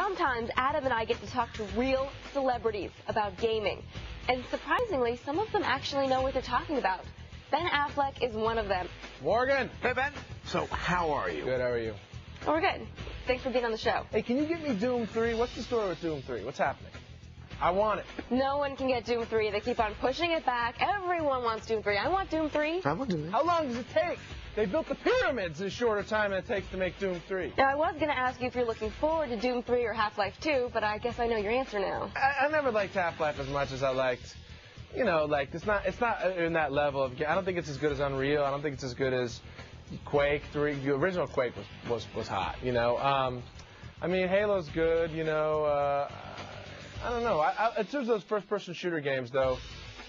Sometimes Adam and I get to talk to real celebrities about gaming. And surprisingly, some of them actually know what they're talking about. Ben Affleck is one of them. Morgan! Hey, Ben. So, how are you? Good, how are you? Oh, we're good. Thanks for being on the show. Hey, can you get me Doom 3? What's the story with Doom 3? What's happening? I want it. No one can get Doom 3. They keep on pushing it back. Everyone wants Doom 3. I want Doom 3. I want Doom 3. How long does it take? They built the pyramids in shorter time than it takes to make Doom 3. Now, I was going to ask you if you're looking forward to Doom 3 or Half-Life 2, but I guess I know your answer now. I never liked Half-Life as much as I liked, you know, like, it's not in that level of, I don't think it's as good as Unreal. I don't think it's as good as Quake 3. The original Quake was hot, you know. I mean, Halo's good, you know. I don't know. In terms of those first-person shooter games, though,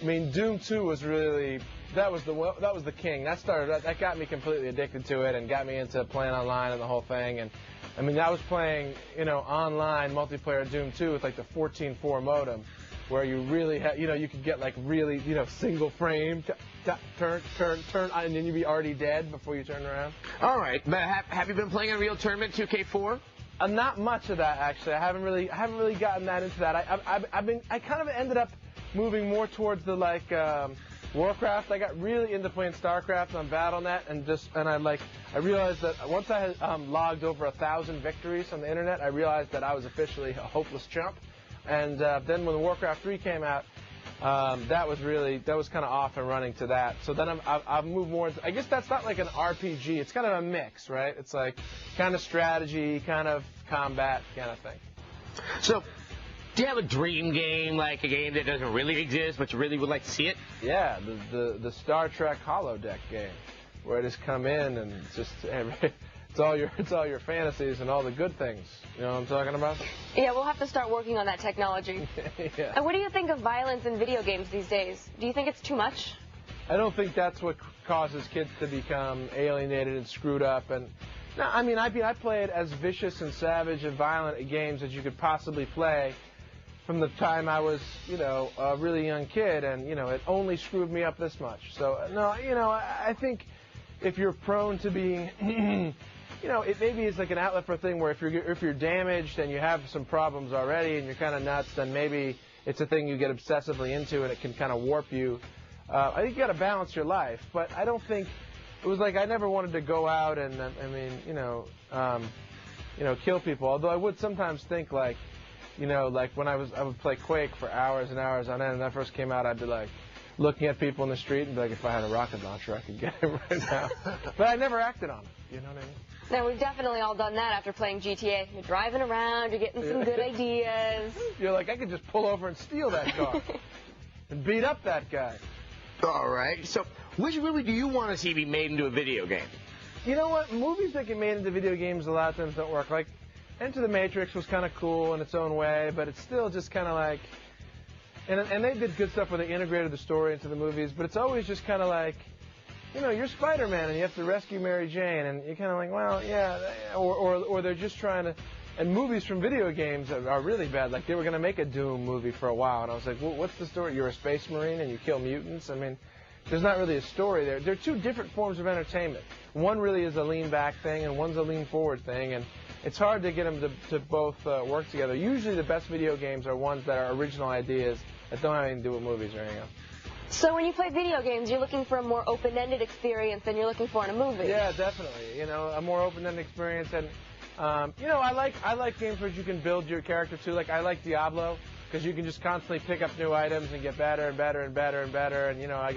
I mean, Doom 2 was really, that was the king. That got me completely addicted to it and got me into playing online and the whole thing. And I mean, I was playing, you know, online multiplayer Doom 2 with like the 14.4 modem, where you really had, you know, you could get like really, you know, single frame, turn, and then you'd be already dead before you turn around. All right, but have you been playing Unreal Tournament 2K4? Not much of that, actually. I haven't really gotten that into that. I kind of ended up moving more towards the like Warcraft. I got really into playing StarCraft on Battle.net, and I realized that once I had logged over 1,000 victories on the internet, I realized that I was officially a hopeless chump. And then when Warcraft 3 came out, that was kind of off and running to that. So then I've moved more into, I guess that's not like an RPG. It's kind of a mix, right? It's like kind of strategy, kind of combat kind of thing. So, do you have a dream game, like a game that doesn't really exist, but you really would like to see it? Yeah, the Star Trek holodeck game, where I just come in and it's just it's all your fantasies and all the good things. You know what I'm talking about? Yeah, we'll have to start working on that technology. Yeah. And what do you think of violence in video games these days? Do you think it's too much? I don't think that's what causes kids to become alienated and screwed up. And no, I mean, I played as vicious and savage and violent games as you could possibly play from the time I was, you know, a really young kid, and you know, it only screwed me up this much. So no, you know, I think if you're prone to being you know, it maybe is like an outlet for a thing where if you're damaged and you have some problems already and you're kind of nuts, then maybe it's a thing you get obsessively into and it can kind of warp you. I think you got to balance your life, but I don't think it was like I never wanted to go out and I mean, you know, kill people. Although I would sometimes think like, you know, like when I would play Quake for hours and hours on end, and that first came out, I'd be like looking at people in the street and be like, if I had a rocket launcher, I could get him right now. But I never acted on it. You know what I mean? No, we've definitely all done that after playing GTA. You're driving around, you're getting some good ideas. You're like, I could just pull over and steal that car and beat up that guy. All right. So, which movie do you want to see be made into a video game? You know what? Movies that get made into video games a lot of times don't work. Like, Enter the Matrix was kind of cool in its own way, but it's still just kind of like... And they did good stuff where they integrated the story into the movies, but it's always just kind of like, you know, you're Spider-Man and you have to rescue Mary Jane, and you're kind of like, well, yeah, or they're just trying to, and movies from video games are really bad. Like, they were going to make a Doom movie for a while, and I was like, well, what's the story? You're a space marine and you kill mutants? I mean, there's not really a story there. They're two different forms of entertainment. One really is a lean-back thing, and one's a lean-forward thing, and it's hard to get them to both work together. Usually the best video games are ones that are original ideas that don't have anything to do with movies or anything else. So when you play video games, you're looking for a more open-ended experience than you're looking for in a movie. Yeah, definitely. You know, a more open-ended experience, and you know, I like games where you can build your character too. Like I like Diablo because you can just constantly pick up new items and get better and better and better and better. And you know, I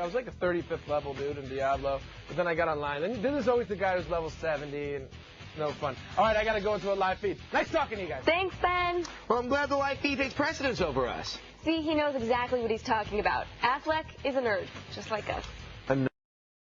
was like a 35th level dude in Diablo, but then I got online. And then there's always the guy who's level 70 and. No fun. All right, I got to go into a live feed. Nice talking to you guys. Thanks, Ben. Well, I'm glad the live feed takes precedence over us. See, he knows exactly what he's talking about. Affleck is a nerd, just like us.